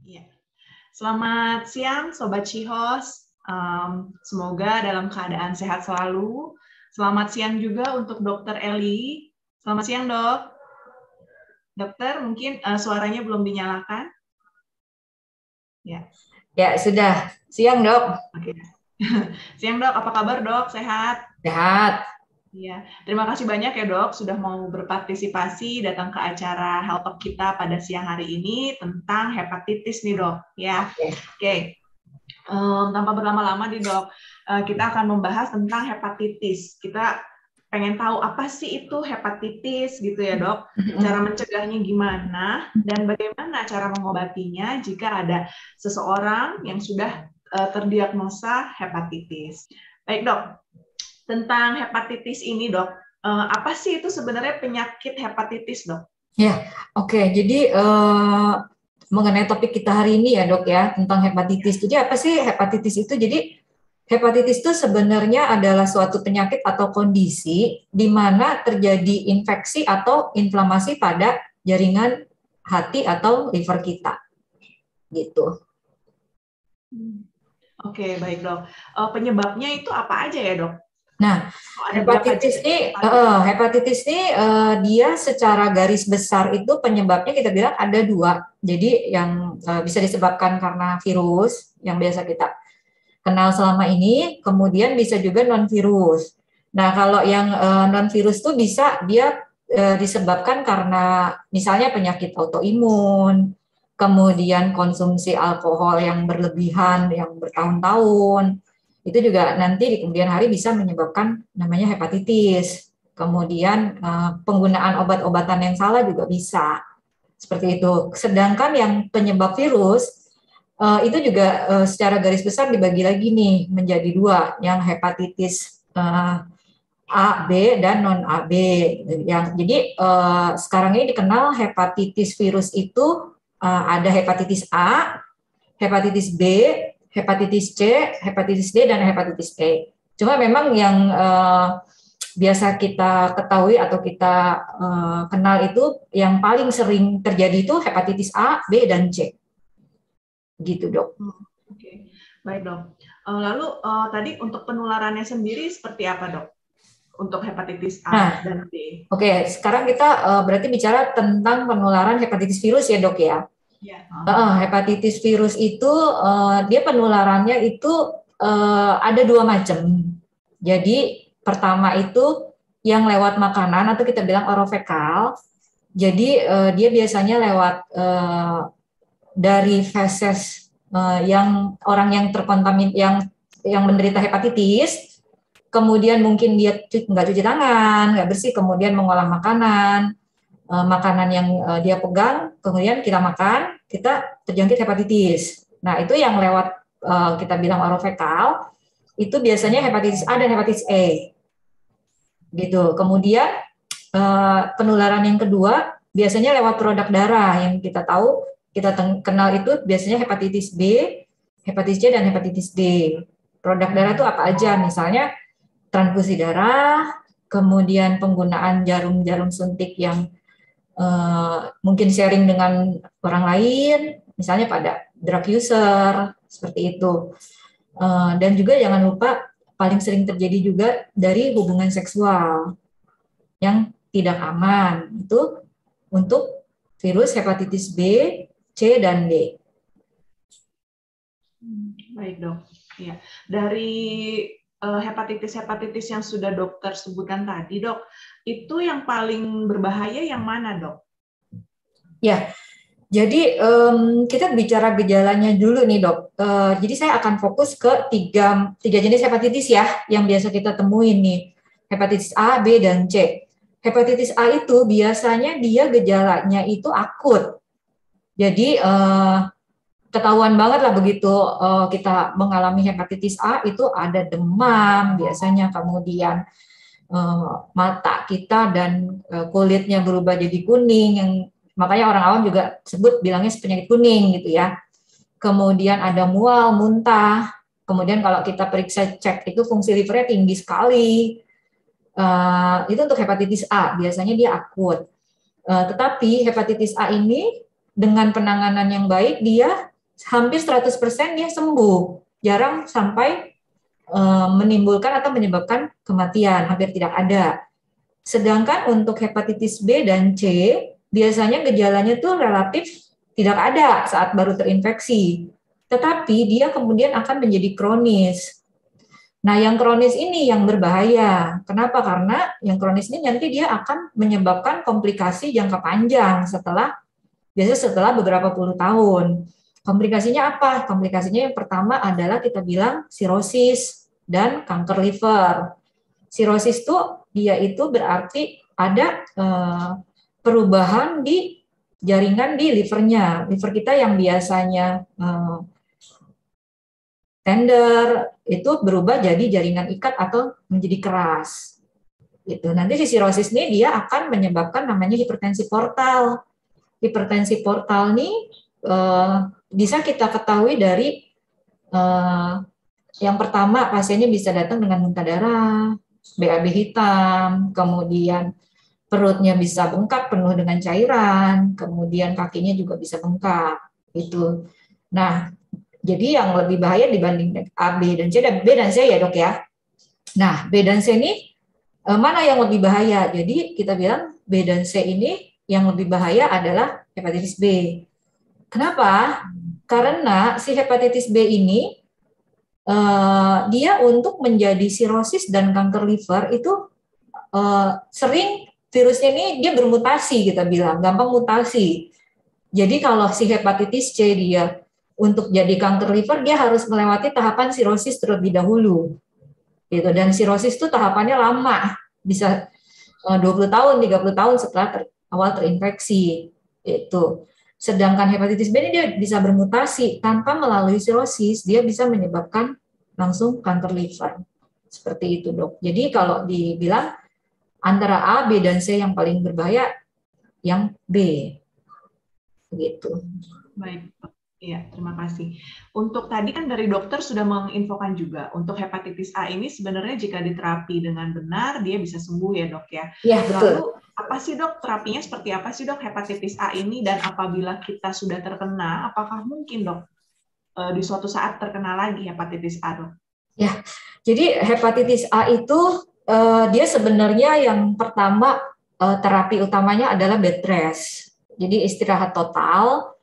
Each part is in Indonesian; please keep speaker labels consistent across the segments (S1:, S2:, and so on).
S1: Iya. Selamat siang, Sobat Cihos. Semoga dalam keadaan sehat selalu. Selamat siang juga untuk Dokter Eli. Selamat siang, Dok. Dokter, mungkin suaranya belum dinyalakan? Ya.
S2: Ya, sudah. Siang, Dok.
S1: Oke. Siang, Dok. Apa kabar, Dok? Sehat?
S2: Sehat.
S1: Iya. Terima kasih banyak ya, Dok, sudah mau berpartisipasi datang ke acara Health Talk kita pada siang hari ini tentang hepatitis nih, Dok. Ya. Oke. Tanpa berlama-lama nih, Dok, kita akan membahas tentang hepatitis. Kita pengen tahu apa sih itu hepatitis gitu ya, Dok. Cara mencegahnya gimana dan bagaimana cara mengobatinya jika ada seseorang yang sudah terdiagnosa hepatitis. Baik, Dok. Tentang hepatitis ini, Dok, apa sih itu sebenarnya penyakit hepatitis, Dok?
S2: Ya, oke. Jadi mengenai topik kita hari ini ya, Dok ya, tentang hepatitis. Jadi apa sih hepatitis itu? Jadi hepatitis itu sebenarnya adalah suatu penyakit atau kondisi di mana terjadi infeksi atau inflamasi pada jaringan hati atau liver kita. Gitu.
S1: Oke, baik, Dok. Penyebabnya itu apa aja ya, Dok?
S2: Nah,
S1: Ada berapa
S2: hepatitis ini dia secara garis besar itu penyebabnya kita bilang ada dua. Jadi yang bisa disebabkan karena virus yang biasa kita kenal selama ini, kemudian bisa juga non virus. Nah, kalau yang non virus itu bisa dia disebabkan karena misalnya penyakit autoimun, kemudian konsumsi alkohol yang berlebihan yang bertahun-tahun. Itu juga nanti di kemudian hari bisa menyebabkan namanya hepatitis. Kemudian penggunaan obat-obatan yang salah juga bisa. Seperti itu. Sedangkan yang penyebab virus itu juga secara garis besar dibagi lagi nih menjadi dua, yang hepatitis A, B, dan non AB. Jadi sekarang ini dikenal hepatitis virus itu ada hepatitis A, hepatitis B, hepatitis C, hepatitis D, dan hepatitis E. Cuma memang yang biasa kita ketahui atau kita kenal itu yang paling sering terjadi itu hepatitis A, B, dan C. Gitu, Dok.
S1: Oke. Baik, Dok. Lalu tadi untuk penularannya sendiri seperti apa, Dok? Untuk hepatitis A dan B.
S2: Oke, sekarang kita berarti bicara tentang penularan hepatitis virus ya, Dok ya.
S1: Ya.
S2: Hepatitis virus itu dia penularannya itu ada dua macam. Jadi pertama itu yang lewat makanan atau kita bilang orofekal. Jadi dia biasanya lewat dari feses yang orang yang terkontamin yang menderita hepatitis, kemudian mungkin dia nggak cuci tangan, nggak bersih, kemudian mengolah makanan yang dia pegang, kemudian kita makan, kita terjangkit hepatitis. Nah, itu yang lewat kita bilang orofekal, itu biasanya hepatitis A dan hepatitis E. Gitu. Kemudian penularan yang kedua biasanya lewat produk darah yang kita tahu, kita kenal itu biasanya hepatitis B, hepatitis C, dan hepatitis D. Produk darah itu apa aja? Misalnya transfusi darah, kemudian penggunaan jarum-jarum suntik yang mungkin sharing dengan orang lain, misalnya pada drug user, seperti itu. Dan juga jangan lupa paling sering terjadi juga dari hubungan seksual yang tidak aman, itu untuk virus hepatitis B, C, dan D.
S1: Baik, Dok. Ya. Dari hepatitis yang sudah dokter sebutkan tadi, Dok, itu yang paling berbahaya yang mana, Dok?
S2: Ya, jadi kita bicara gejalanya dulu nih, Dok. Jadi saya akan fokus ke tiga jenis hepatitis ya, yang biasa kita temuin nih. Hepatitis A, B, dan C. Hepatitis A itu biasanya dia gejalanya itu akut. Jadi ketahuan banget lah begitu kita mengalami hepatitis A itu ada demam biasanya, kemudian mata kita dan kulitnya berubah jadi kuning, yang makanya orang awam juga sebut bilangnya penyakit kuning gitu ya. Kemudian ada mual, muntah. Kemudian kalau kita periksa cek itu fungsi livernya tinggi sekali. Itu untuk hepatitis A, biasanya dia akut. Tetapi hepatitis A ini dengan penanganan yang baik dia hampir 100% dia sembuh, jarang sampai menimbulkan atau menyebabkan kematian, hampir tidak ada. Sedangkan untuk hepatitis B dan C, biasanya gejalanya tuh relatif tidak ada saat baru terinfeksi. Tetapi dia kemudian akan menjadi kronis. Nah, yang kronis ini yang berbahaya. Kenapa? Karena yang kronis ini nanti dia akan menyebabkan komplikasi jangka panjang biasanya setelah beberapa puluh tahun. Komplikasinya apa? Komplikasinya yang pertama adalah kita bilang sirosis dan kanker liver. Sirosis itu dia itu berarti ada perubahan di jaringan di livernya. Liver kita yang biasanya tender itu berubah jadi jaringan ikat atau menjadi keras. Gitu. Nanti si sirosis ini dia akan menyebabkan namanya hipertensi portal. Hipertensi portal ini bisa kita ketahui dari yang pertama pasiennya bisa datang dengan muntah darah, BAB hitam, kemudian perutnya bisa bengkak penuh dengan cairan, kemudian kakinya juga bisa bengkak. Itu. Nah, jadi yang lebih bahaya dibanding A, B, dan C, B dan C ya dok ya. Nah, B dan C ini mana yang lebih bahaya? Jadi kita bilang B dan C ini yang lebih bahaya adalah hepatitis B. Kenapa? Karena si hepatitis B ini dia untuk menjadi sirosis dan kanker liver itu sering virusnya ini dia bermutasi, kita bilang gampang mutasi. Jadi kalau si hepatitis C dia untuk jadi kanker liver dia harus melewati tahapan sirosis terlebih dahulu. Gitu. Dan sirosis itu tahapannya lama, bisa 20 tahun, 30 tahun setelah awal terinfeksi. Itu. Sedangkan hepatitis B ini dia bisa bermutasi tanpa melalui sirosis, dia bisa menyebabkan langsung kanker liver. Seperti itu, dok. Jadi kalau dibilang antara A, B, dan C yang paling berbahaya, yang B. Begitu.
S1: Baik, iya, terima kasih. Untuk tadi kan dari dokter sudah menginfokan juga, untuk hepatitis A ini sebenarnya jika diterapi dengan benar, dia bisa sembuh ya dok ya?
S2: Iya, betul.
S1: Lalu apa sih dok, terapinya seperti apa sih dok hepatitis A ini, dan apabila kita sudah terkena, apakah mungkin dok di suatu saat terkena lagi hepatitis A dok?
S2: Ya, jadi hepatitis A itu dia sebenarnya yang pertama terapi utamanya adalah bed rest. Jadi istirahat total.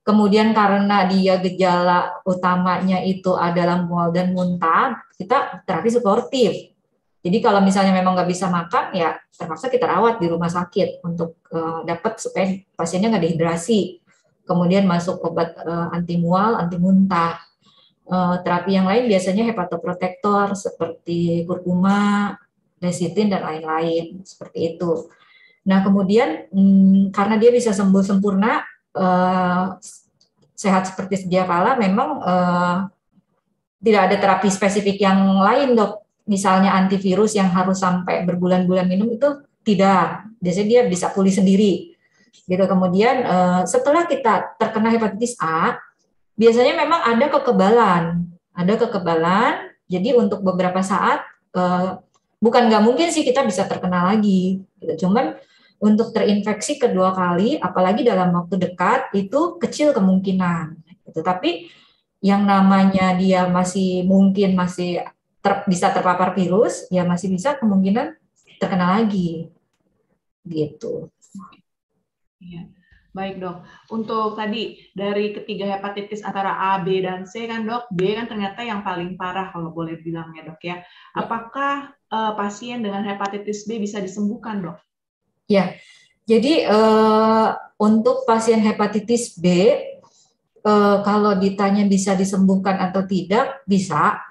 S2: Kemudian karena dia gejala utamanya itu adalah mual dan muntah, kita terapi suportif. Jadi kalau misalnya memang nggak bisa makan, ya terpaksa kita rawat di rumah sakit untuk dapat supaya pasiennya nggak dehidrasi. Kemudian masuk obat anti mual, anti muntah. Terapi yang lain biasanya hepatoprotektor seperti kurkuma, lecithin dan lain-lain seperti itu. Nah kemudian karena dia bisa sembuh sempurna, sehat seperti sedia kala, memang tidak ada terapi spesifik yang lain dok. Misalnya antivirus yang harus sampai berbulan-bulan minum itu tidak. Biasanya dia bisa pulih sendiri. Gitu. Kemudian setelah kita terkena hepatitis A, biasanya memang ada kekebalan. Jadi untuk beberapa saat bukan nggak mungkin sih kita bisa terkena lagi. Gitu. Cuman untuk terinfeksi kedua kali, apalagi dalam waktu dekat, itu kecil kemungkinan. Tetapi yang namanya dia masih mungkin bisa terpapar virus, ya masih bisa kemungkinan terkena lagi. Gitu.
S1: Iya. Baik dok, untuk tadi dari ketiga hepatitis antara A, B, dan C kan dok, B kan ternyata yang paling parah kalau boleh bilang ya dok ya. Apakah pasien dengan hepatitis B bisa disembuhkan dok?
S2: Ya, jadi untuk pasien hepatitis B, kalau ditanya bisa disembuhkan atau tidak, bisa.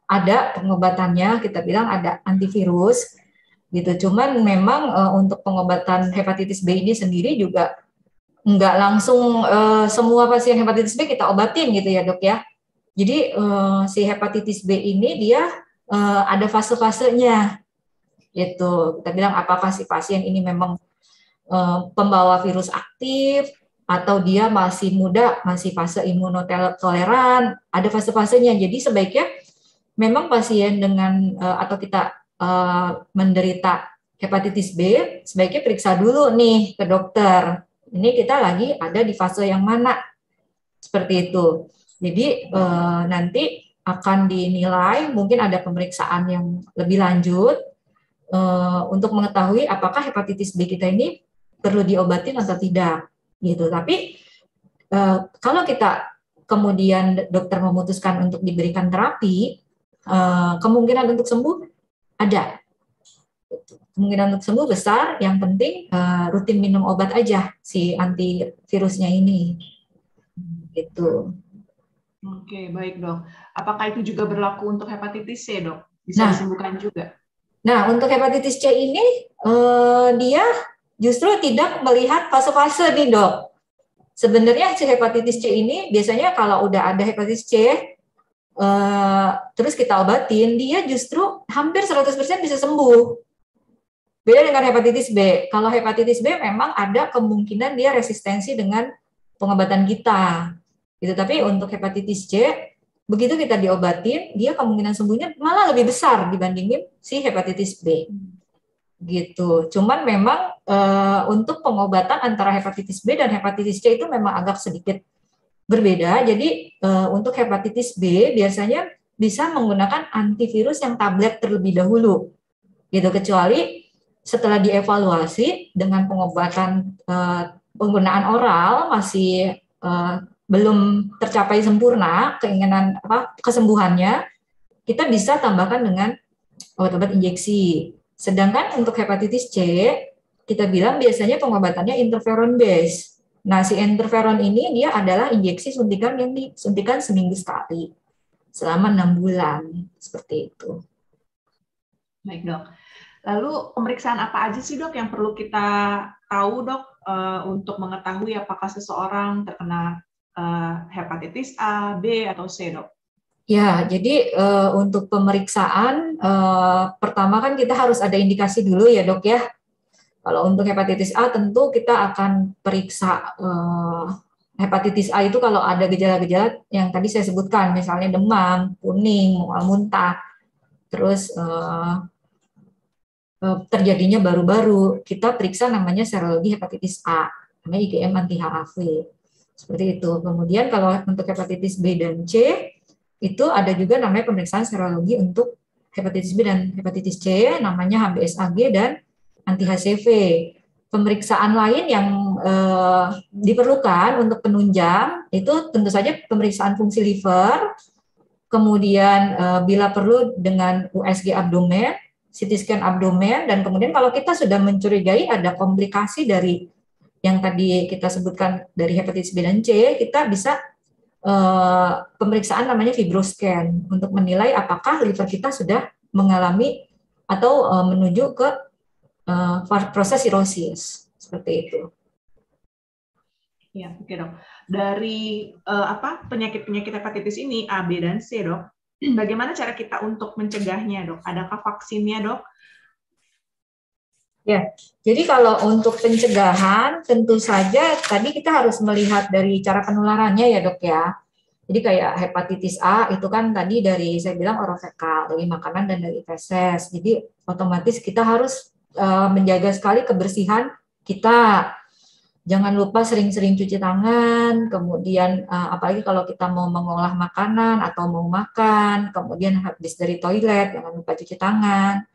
S2: Ada pengobatannya, kita bilang ada antivirus, gitu. Cuman memang untuk pengobatan hepatitis B ini sendiri juga nggak langsung semua pasien hepatitis B kita obatin gitu ya dok ya. Jadi si hepatitis B ini dia ada fase-fasenya. Gitu. Kita bilang apakah si pasien ini memang pembawa virus aktif atau dia masih muda, masih fase imunotoleran, ada fase-fasenya. Jadi sebaiknya memang pasien dengan atau kita menderita hepatitis B, sebaiknya periksa dulu nih ke dokter. Ini kita lagi ada di fase yang mana? seperti itu. Jadi nanti akan dinilai, mungkin ada pemeriksaan yang lebih lanjut untuk mengetahui apakah hepatitis B kita ini perlu diobatin atau tidak, gitu. Tapi kalau kita kemudian dokter memutuskan untuk diberikan terapi, kemungkinan untuk sembuh ada. Kemungkinan untuk sembuh besar, yang penting rutin minum obat aja si antivirusnya ini. Gitu.
S1: Oke, baik dok. Apakah itu juga berlaku untuk hepatitis C dok? Bisa disembuhkan juga?
S2: Nah, untuk hepatitis C ini dia justru tidak melihat fase-fase nih dok. Sebenarnya si hepatitis C ini biasanya kalau udah ada hepatitis C, terus kita obatin, dia justru hampir 100% bisa sembuh. Beda dengan hepatitis B. Kalau hepatitis B memang ada kemungkinan dia resistensi dengan pengobatan kita. Gitu. Tapi untuk hepatitis C, begitu kita diobatin, dia kemungkinan sembuhnya malah lebih besar dibandingin si hepatitis B. Gitu. Cuman memang untuk pengobatan antara hepatitis B dan hepatitis C itu memang agak sedikit berbeda. Jadi untuk hepatitis B biasanya bisa menggunakan antivirus yang tablet terlebih dahulu. Gitu. Kecuali setelah dievaluasi dengan pengobatan penggunaan oral masih belum tercapai sempurna keinginan kesembuhannya, kita bisa tambahkan dengan obat-obat injeksi. Sedangkan untuk hepatitis C, kita bilang biasanya pengobatannya interferon base. Nah, si interferon ini dia adalah injeksi suntikan yang disuntikan seminggu sekali selama 6 bulan, seperti itu.
S1: Baik dok. Lalu pemeriksaan apa aja sih dok yang perlu kita tahu dok untuk mengetahui apakah seseorang terkena hepatitis A, B, atau C dok?
S2: Ya, jadi untuk pemeriksaan pertama kan kita harus ada indikasi dulu ya dok ya. Kalau untuk hepatitis A tentu kita akan periksa hepatitis A itu kalau ada gejala-gejala yang tadi saya sebutkan, misalnya demam, kuning, mual muntah, terus terjadinya baru-baru, kita periksa namanya serologi hepatitis A, namanya IgM anti-HAV. Seperti itu. Kemudian kalau untuk hepatitis B dan C, itu ada juga namanya pemeriksaan serologi untuk hepatitis B dan hepatitis C, namanya HBsAg dan anti-HCV. Pemeriksaan lain yang diperlukan untuk penunjang itu tentu saja pemeriksaan fungsi liver, kemudian bila perlu dengan USG abdomen, CT scan abdomen, dan kemudian kalau kita sudah mencurigai ada komplikasi dari yang tadi kita sebutkan dari hepatitis B dan C, kita bisa pemeriksaan namanya fibroscan untuk menilai apakah liver kita sudah mengalami atau menuju ke proses sirosis, seperti itu.
S1: Ya, oke dok. Dari penyakit-penyakit hepatitis ini A, B, dan C dok, bagaimana cara kita untuk mencegahnya dok? Adakah vaksinnya dok?
S2: Ya, jadi kalau untuk pencegahan tentu saja tadi kita harus melihat dari cara penularannya ya dok ya. Jadi kayak hepatitis A itu kan tadi dari saya bilang orofekal, dari makanan dan dari feses. Jadi otomatis kita harus menjaga sekali kebersihan kita. Jangan lupa sering-sering cuci tangan, kemudian apalagi kalau kita mau mengolah makanan atau mau makan, kemudian habis dari toilet jangan lupa cuci tangan.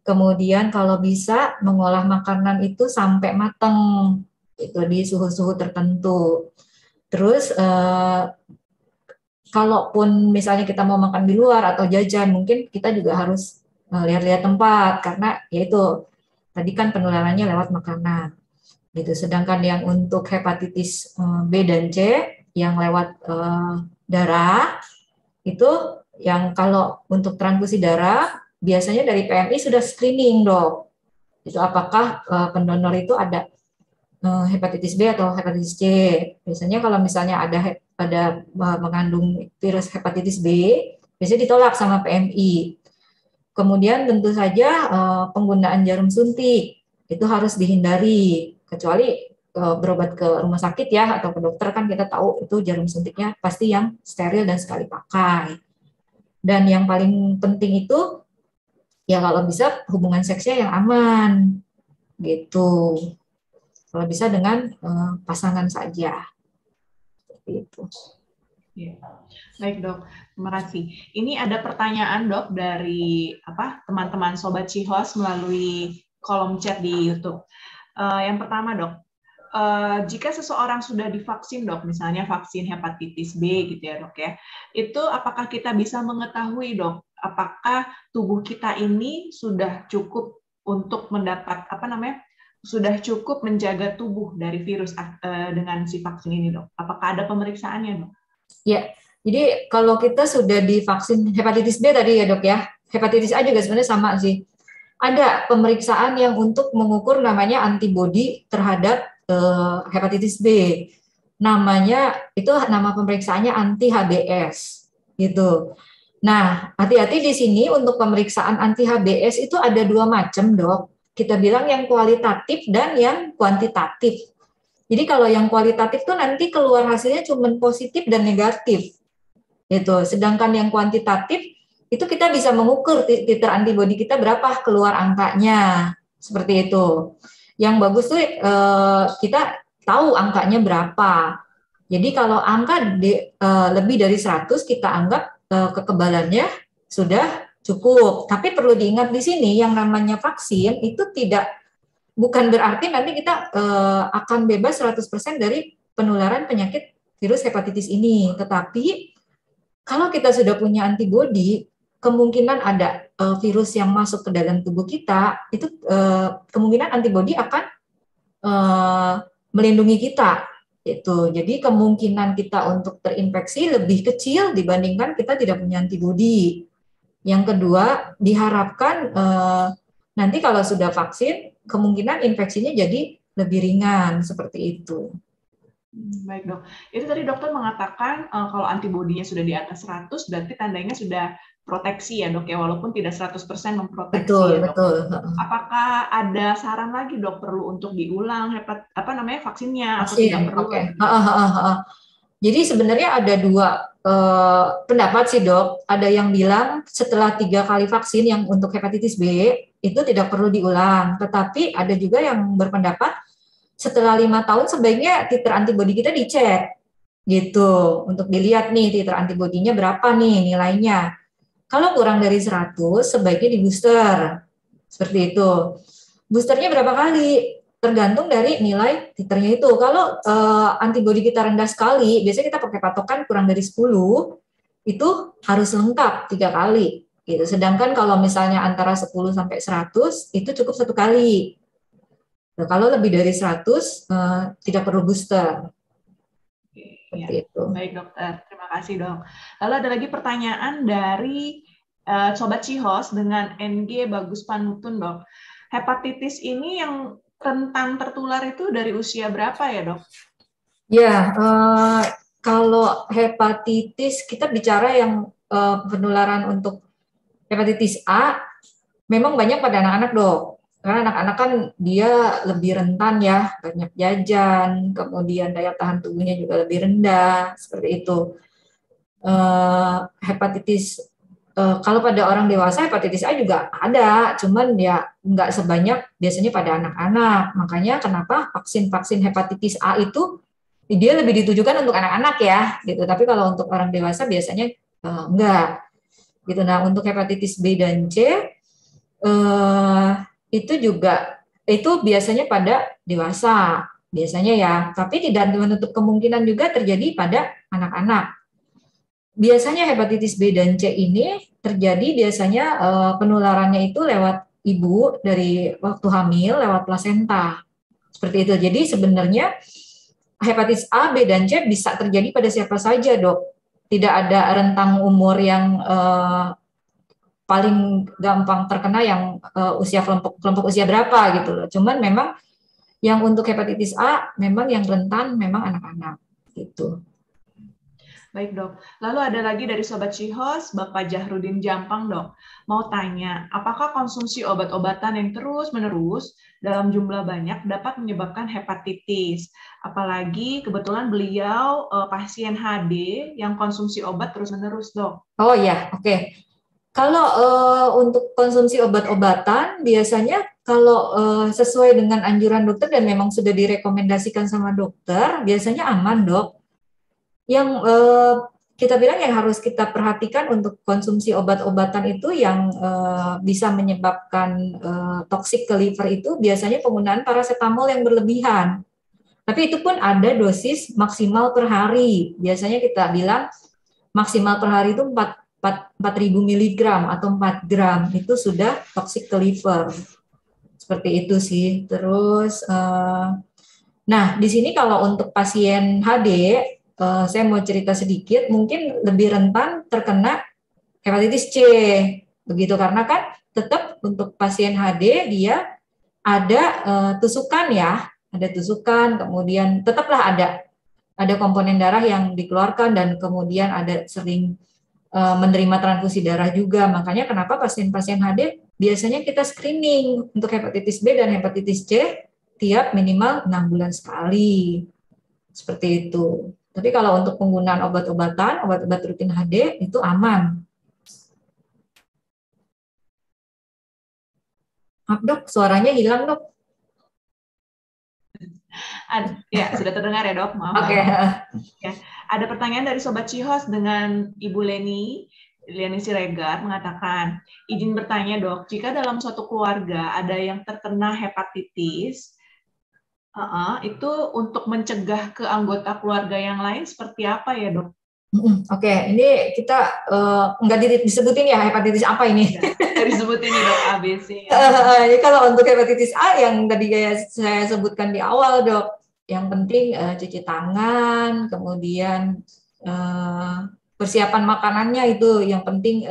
S2: Kemudian kalau bisa mengolah makanan itu sampai matang, itu di suhu-suhu tertentu. Terus kalaupun misalnya kita mau makan di luar atau jajan, mungkin kita juga harus lihat-lihat tempat karena yaitu tadi kan penularannya lewat makanan. Gitu. Sedangkan yang untuk hepatitis B dan C yang lewat darah itu yang kalau untuk transfusi darah biasanya dari PMI sudah screening dok. Itu apakah pendonor itu ada hepatitis B atau hepatitis C. Biasanya kalau misalnya ada mengandung virus hepatitis B, biasanya ditolak sama PMI. Kemudian tentu saja penggunaan jarum suntik itu harus dihindari, kecuali berobat ke rumah sakit ya atau ke dokter kan kita tahu itu jarum suntiknya pasti yang steril dan sekali pakai. Dan yang paling penting itu ya kalau bisa hubungan seksnya yang aman gitu. Kalau bisa dengan pasangan saja. seperti itu.
S1: Ya. Baik dok, terima kasih. Ini ada pertanyaan dok dari teman-teman Sobat Cihos melalui kolom chat di YouTube. Yang pertama dok, jika seseorang sudah divaksin dok, misalnya vaksin hepatitis B gitu ya dok ya, itu apakah kita bisa mengetahui dok, apakah tubuh kita ini sudah cukup untuk mendapat sudah cukup menjaga tubuh dari virus dengan si vaksin ini dok? Apakah ada pemeriksaannya dok?
S2: Ya, jadi kalau kita sudah divaksin hepatitis B tadi ya dok ya, hepatitis A juga sebenarnya sama sih. Ada pemeriksaan yang untuk mengukur namanya antibodi terhadap hepatitis B. Namanya itu nama pemeriksaannya anti HBS gitu. Nah, hati-hati di sini untuk pemeriksaan anti HBS itu ada dua macam dok. Kita bilang yang kualitatif dan yang kuantitatif. Jadi kalau yang kualitatif tuh nanti keluar hasilnya cuma positif dan negatif. Gitu. Sedangkan yang kuantitatif itu kita bisa mengukur titer antibodi kita berapa keluar angkanya. Seperti itu. Yang bagus tuh kita tahu angkanya berapa. Jadi kalau angka lebih dari 100 kita anggap kekebalannya sudah cukup. Tapi perlu diingat di sini yang namanya vaksin itu bukan berarti nanti kita akan bebas 100% dari penularan penyakit virus hepatitis ini. Tetapi kalau kita sudah punya antibodi, kemungkinan ada virus yang masuk ke dalam tubuh kita, itu kemungkinan antibodi akan melindungi kita. Itu. Jadi kemungkinan kita untuk terinfeksi lebih kecil dibandingkan kita tidak punya antibodi. Yang kedua, diharapkan nanti kalau sudah vaksin, kemungkinan infeksinya jadi lebih ringan seperti itu.
S1: Baik dok, itu tadi dokter mengatakan kalau antibodinya sudah di atas 100 berarti tandanya sudah proteksi ya dok ya, walaupun tidak 100% memproteksi.
S2: Betul,
S1: ya, dok.
S2: Betul.
S1: Apakah ada saran lagi dok perlu untuk diulang vaksinnya atau
S2: Vaksin,
S1: tidak perlu?
S2: Okay. Jadi sebenarnya ada dua pendapat sih dok. Ada yang bilang setelah 3 kali vaksin yang untuk hepatitis B itu tidak perlu diulang. Tetapi ada juga yang berpendapat setelah 5 tahun sebaiknya titer antibodi kita dicek gitu untuk dilihat nih titer antibodinya berapa nih nilainya. Kalau kurang dari 100 sebaiknya di booster seperti itu. Boosternya berapa kali? Tergantung dari nilai titernya itu. Kalau antibodi kita rendah sekali, biasanya kita pakai patokan kurang dari 10, itu harus lengkap 3 kali. Gitu. Sedangkan kalau misalnya antara 10 sampai 100, itu cukup 1 kali. Nah, kalau lebih dari 100, tidak perlu booster.
S1: Ya, itu. Baik dokter, terima kasih dok. Lalu ada lagi pertanyaan dari Sobat Cihos dengan NG Bagus Panutun dok. Hepatitis ini yang rentan tertular itu dari usia berapa ya dok?
S2: Ya, kalau hepatitis kita bicara yang penularan untuk hepatitis A memang banyak pada anak-anak dok. Karena anak-anak kan dia lebih rentan ya, banyak jajan, kemudian daya tahan tubuhnya juga lebih rendah, seperti itu. Hepatitis kalau pada orang dewasa hepatitis A juga ada, cuman ya nggak sebanyak biasanya pada anak-anak. Makanya kenapa vaksin-vaksin hepatitis A itu dia lebih ditujukan untuk anak-anak ya, gitu. Tapi kalau untuk orang dewasa biasanya enggak, gitu. Nah untuk hepatitis B dan C itu juga itu biasanya pada dewasa, biasanya ya. Tapi tidak menutup kemungkinan juga terjadi pada anak-anak. Biasanya hepatitis B dan C ini terjadi biasanya penularannya itu lewat ibu dari waktu hamil lewat plasenta. Seperti itu. Jadi sebenarnya hepatitis A, B, dan C bisa terjadi pada siapa saja, dok. Tidak ada rentang umur yang paling gampang terkena yang usia kelompok usia berapa gitu loh. Cuman memang yang untuk hepatitis A memang yang rentan memang anak-anak gitu.
S1: Baik dok, lalu ada lagi dari Sobat Cihos, Bapak Jahrudin Jampang dok, mau tanya, apakah konsumsi obat-obatan yang terus-menerus dalam jumlah banyak dapat menyebabkan hepatitis? Apalagi kebetulan beliau pasien HD yang konsumsi obat terus-menerus dok.
S2: Oh ya, oke. Kalau untuk konsumsi obat-obatan, biasanya kalau sesuai dengan anjuran dokter dan memang sudah direkomendasikan sama dokter, biasanya aman dok. Yang kita bilang yang harus kita perhatikan untuk konsumsi obat-obatan itu yang bisa menyebabkan toksik ke liver itu biasanya penggunaan paracetamol yang berlebihan. Tapi itu pun ada dosis maksimal per hari. Biasanya kita bilang maksimal per hari itu 4.000 miligram atau 4 gram itu sudah toksik ke liver. Seperti itu sih. Terus, nah di sini kalau untuk pasien HD, saya mau cerita sedikit, mungkin lebih rentan terkena hepatitis C, begitu karena kan tetap untuk pasien HD dia ada tusukan ya, ada tusukan, kemudian tetaplah ada komponen darah yang dikeluarkan dan kemudian ada sering menerima transfusi darah juga. Makanya kenapa pasien-pasien HD biasanya kita screening untuk hepatitis B dan hepatitis C tiap minimal 6 bulan sekali. Seperti itu. Tapi kalau untuk penggunaan obat-obatan, obat-obat rutin HD itu aman. Maaf dok, suaranya hilang dok.
S1: Ya, sudah terdengar ya dok, maaf.
S2: Oke.
S1: Ya. Ada pertanyaan dari Sobat Cihos dengan Ibu Leni Siregar mengatakan, izin bertanya dok, jika dalam suatu keluarga ada yang terkena hepatitis, itu untuk mencegah ke anggota keluarga yang lain seperti apa ya dok?
S2: Oke, ini kita nggak disebutin ya hepatitis apa ini?
S1: Nggak disebutin nih dok, ABC.
S2: Jadi kalau untuk hepatitis A yang tadi kayak saya sebutkan di awal dok, yang penting cuci tangan, kemudian persiapan makanannya itu yang penting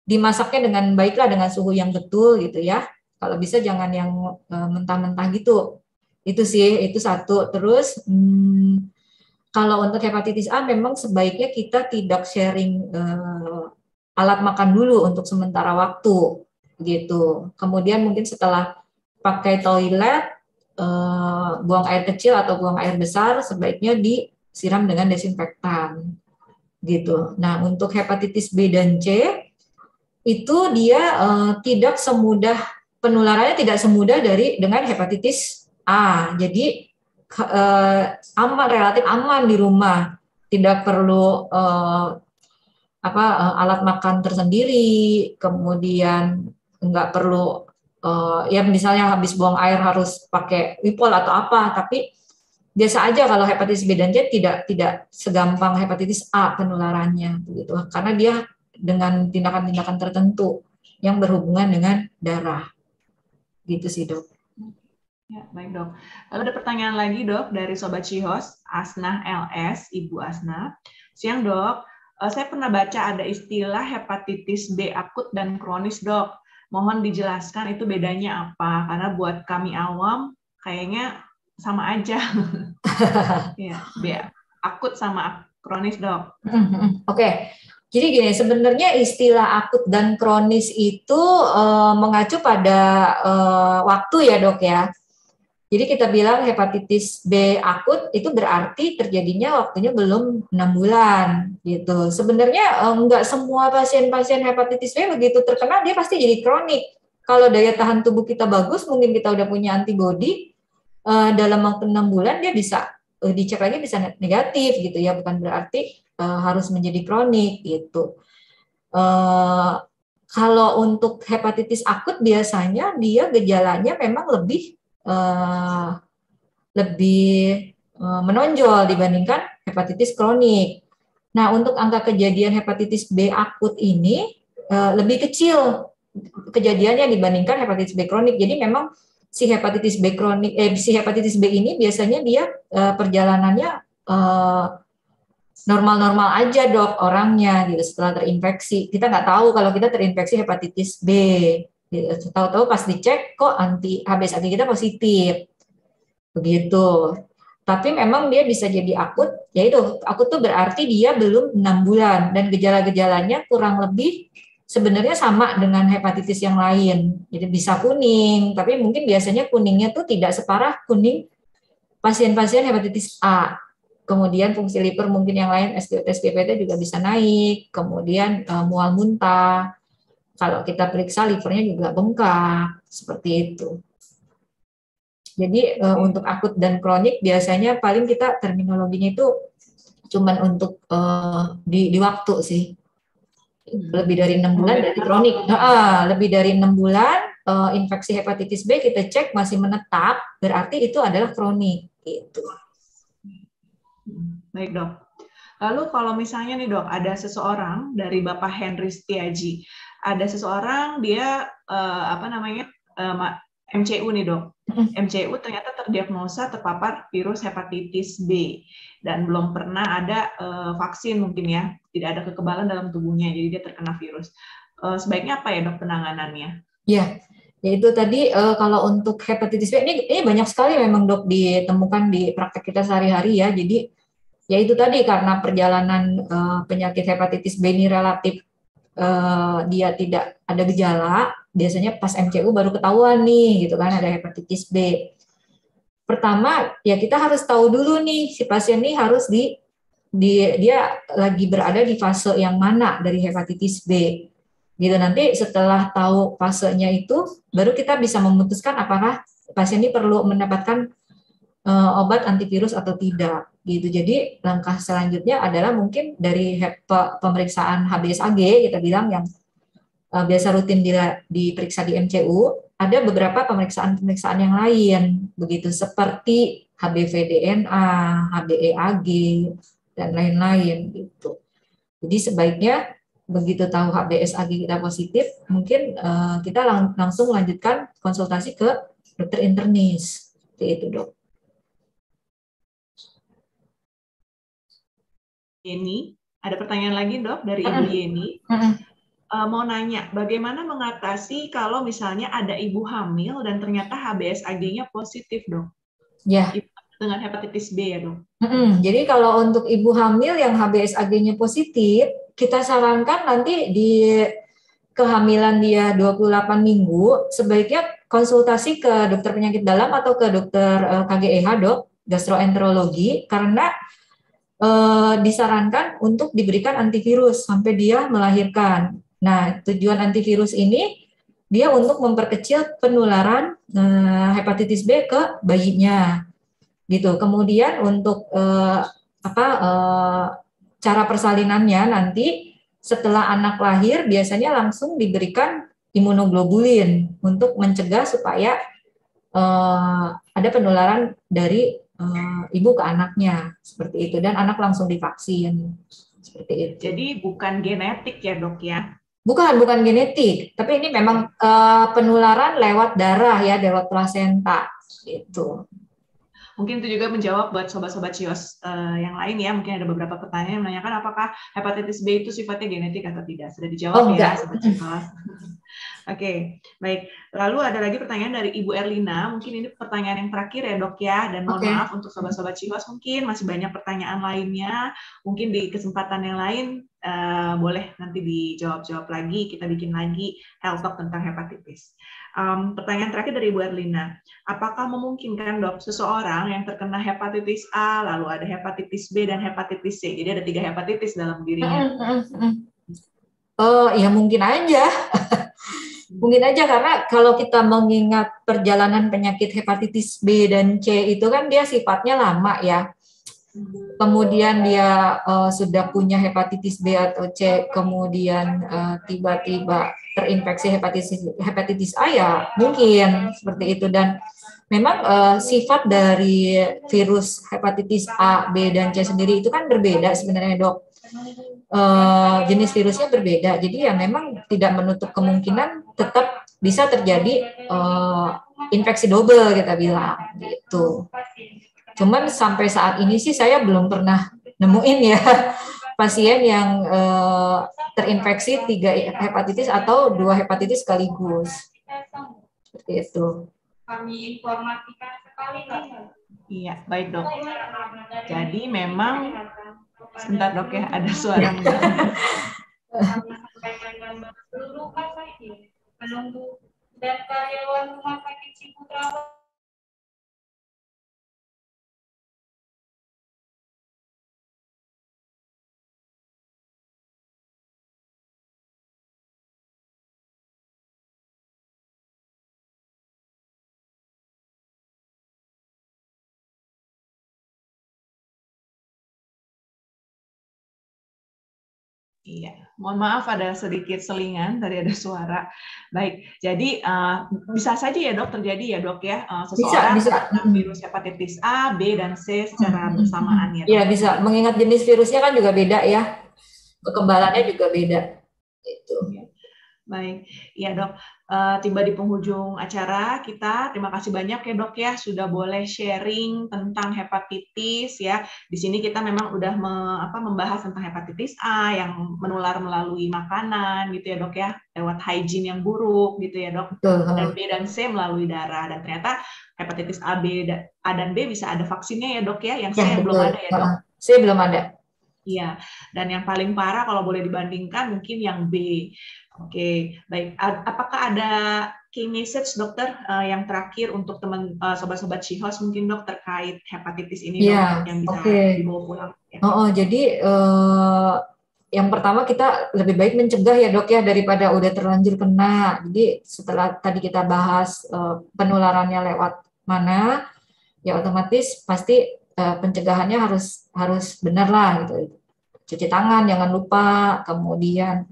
S2: dimasaknya dengan baiklah dengan suhu yang betul gitu ya. Kalau bisa jangan yang mentah-mentah gitu. Itu sih, itu satu. Terus kalau untuk hepatitis A memang sebaiknya kita tidak sharing alat makan dulu untuk sementara waktu gitu. Kemudian mungkin setelah pakai toilet, buang air kecil atau buang air besar sebaiknya disiram dengan desinfektan gitu. Nah, untuk hepatitis B dan C itu dia tidak semudah penularannya tidak semudah dengan hepatitis A. Jadi relatif aman di rumah, tidak perlu alat makan tersendiri, kemudian nggak perlu ya misalnya habis buang air harus pakai Wipol atau apa, tapi biasa aja kalau hepatitis B dan C tidak segampang hepatitis A penularannya begitu, karena dia dengan tindakan-tindakan tertentu yang berhubungan dengan darah. Gitu sih, Dok.
S1: Ya, baik dok. Lalu ada pertanyaan lagi dok dari Sobat Cihos, Asnah LS, Ibu Asnah. Siang dok, saya pernah baca ada istilah hepatitis B akut dan kronis dok. Mohon dijelaskan itu bedanya apa? Karena buat kami awam kayaknya sama aja. Ya, B akut sama kronis dok.
S2: Oke. Jadi gini, sebenarnya istilah akut dan kronis itu mengacu pada waktu ya dok ya. Jadi kita bilang hepatitis B akut itu berarti terjadinya waktunya belum 6 bulan gitu. Sebenarnya enggak semua pasien-pasien hepatitis B begitu terkena dia pasti jadi kronik. Kalau daya tahan tubuh kita bagus, mungkin kita udah punya antibodi, dalam waktu 6 bulan dia bisa dicek lagi bisa negatif gitu ya, bukan berarti harus menjadi kronik gitu. Kalau untuk hepatitis akut biasanya dia gejalanya memang lebih menonjol dibandingkan hepatitis kronik. Nah, untuk angka kejadian hepatitis B akut ini lebih kecil kejadiannya dibandingkan hepatitis B kronik. Jadi memang si hepatitis B ini biasanya dia perjalanannya normal-normal aja dok orangnya gitu setelah terinfeksi. Kita nggak tahu kalau kita terinfeksi hepatitis B. Gitu. Tahu-tahu pas dicek kok HbS anti kita positif. Begitu. Tapi memang dia bisa jadi akut, yaitu akut tuh berarti dia belum 6 bulan dan gejala-gejalanya kurang lebih sebenarnya sama dengan hepatitis yang lain. Jadi bisa kuning, tapi mungkin biasanya kuningnya tuh tidak separah kuning pasien-pasien hepatitis A. Kemudian fungsi liver mungkin yang lain SGPT juga bisa naik, kemudian mual muntah. Kalau kita periksa livernya juga bengkak, seperti itu. Jadi untuk akut dan kronik biasanya paling kita terminologinya itu cuman untuk di waktu sih. Lebih dari 6 bulan berarti kronik. Lebih dari 6 bulan infeksi hepatitis B kita cek masih menetap, berarti itu adalah kronik. Gitu.
S1: Baik dok. Lalu kalau misalnya nih dok, ada seseorang dari Bapak Henry Setiaji, ada seseorang dia MCU nih dok. MCU ternyata terdiagnosa terpapar virus hepatitis B dan belum pernah ada vaksin mungkin ya, tidak ada kekebalan dalam tubuhnya, jadi dia terkena virus. Sebaiknya apa ya dok penanganannya?
S2: Ya, itu tadi kalau untuk hepatitis B ini banyak sekali memang dok ditemukan di praktek kita sehari-hari ya. Jadi ya itu tadi karena perjalanan penyakit hepatitis B ini relatif dia tidak ada gejala, biasanya pas MCU baru ketahuan nih gitu kan ada hepatitis B. Pertama ya kita harus tahu dulu nih si pasien ini harus dia lagi berada di fase yang mana dari hepatitis B. Gitu nanti setelah tahu fasenya itu baru kita bisa memutuskan apakah pasien ini perlu mendapatkan obat antivirus atau tidak gitu. Jadi langkah selanjutnya adalah mungkin dari pemeriksaan HBsAg kita bilang yang biasa rutin diperiksa di MCU, ada beberapa pemeriksaan-pemeriksaan yang lain begitu seperti HBV-DNA, HBeAg dan lain-lain gitu. Jadi sebaiknya begitu tahu HBsAg kita positif, mungkin kita langsung lanjutkan konsultasi ke dokter internis. Seperti itu, dok.
S1: Yeni, ada pertanyaan lagi dok dari Ibu Yeni. Mau nanya, bagaimana mengatasi kalau misalnya ada ibu hamil dan ternyata HBsAg-nya positif dok?
S2: Ya.
S1: Dengan hepatitis B ya dok?
S2: Jadi kalau untuk ibu hamil yang HBsAg-nya positif, kita sarankan nanti di kehamilan dia 28 minggu, sebaiknya konsultasi ke dokter penyakit dalam atau ke dokter KGEH dok, gastroenterologi, karena disarankan untuk diberikan antivirus sampai dia melahirkan. Nah, tujuan antivirus ini dia untuk memperkecil penularan hepatitis B ke bayinya, gitu. Kemudian untuk cara persalinannya nanti setelah anak lahir biasanya langsung diberikan imunoglobulin untuk mencegah supaya ada penularan dari ibu ke anaknya seperti itu dan anak langsung divaksin seperti itu.
S1: Jadi bukan genetik ya dok ya?
S2: Bukan genetik, tapi ini memang penularan lewat darah ya, lewat plasenta gitu.
S1: Mungkin itu juga menjawab buat sobat-sobat Cios yang lain ya. Mungkin ada beberapa pertanyaan yang menanyakan apakah hepatitis B itu sifatnya genetik atau tidak. Sudah dijawab ya, sobat Cios. Oke, baik. Lalu ada lagi pertanyaan dari Ibu Erlina. Mungkin ini pertanyaan yang terakhir ya dok ya. Dan mohon maaf untuk sobat-sobat Cios, mungkin masih banyak pertanyaan lainnya. Mungkin di kesempatan yang lain boleh nanti dijawab-jawab lagi. Kita bikin lagi health talk tentang hepatitis. Pertanyaan terakhir dari Ibu Erlina. Apakah memungkinkan dok seseorang yang terkena hepatitis A, lalu ada hepatitis B dan hepatitis C. Jadi ada 3 hepatitis dalam dirinya.
S2: Ya mungkin aja. Mungkin aja karena kalau kita mengingat perjalanan penyakit hepatitis B dan C itu kan dia sifatnya lama ya. Kemudian dia sudah punya hepatitis B atau C, kemudian tiba-tiba terinfeksi hepatitis A ya mungkin seperti itu. Dan memang sifat dari virus hepatitis A, B, dan C sendiri itu kan berbeda sebenarnya dok. Jenis virusnya berbeda, jadi ya memang tidak menutup kemungkinan tetap bisa terjadi infeksi double kita bilang gitu. Cuman sampai saat ini sih saya belum pernah nemuin ya pasien yang terinfeksi 3 hepatitis atau 2 hepatitis sekaligus. Seperti itu.
S3: Kami informasikan sekali Kak.
S1: Iya, baik dok. Jadi memang sebentar dok ya, ada suara mengganggu.
S3: Seluruh pasien penunggu dan karyawan rumah sakit Ciputra
S1: Iya, mohon maaf ada sedikit selingan dari ada suara. Baik, jadi bisa saja ya dok terjadi ya dok ya seseorang
S2: Bisa.
S1: terkena virus hepatitis A, B dan C secara bersamaan ya dok.
S2: Iya bisa. Mengingat jenis virusnya kan juga beda ya, kekebalannya juga beda. Itu.
S1: Baik, ya dok. Tiba di penghujung acara kita. Terima kasih banyak ya dok ya sudah boleh sharing tentang hepatitis ya. Di sini kita memang udah membahas tentang hepatitis A yang menular melalui makanan gitu ya dok ya, lewat hygiene yang buruk gitu ya dok. Dan B dan C melalui darah. Dan ternyata hepatitis A, A dan B bisa ada vaksinnya ya dok ya. Yang C yang belum ada ya dok.
S2: C belum ada.
S1: Iya, dan yang paling parah kalau boleh dibandingkan mungkin yang B. Oke, baik. Apakah ada key message dokter yang terakhir untuk teman sobat-sobat Shihos mungkin dok terkait hepatitis ini dok yang bisa dibawa pulang? Ya.
S2: Jadi yang pertama kita lebih baik mencegah ya dok ya daripada udah terlanjur kena. Jadi setelah tadi kita bahas penularannya lewat mana, ya otomatis pasti pencegahannya harus benar lah gitu. Cuci tangan jangan lupa, kemudian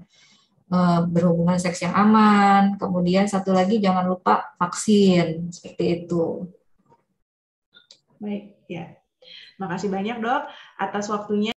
S2: berhubungan seks yang aman, kemudian satu lagi jangan lupa vaksin seperti itu.
S1: Baik ya, makasih banyak dok atas waktunya.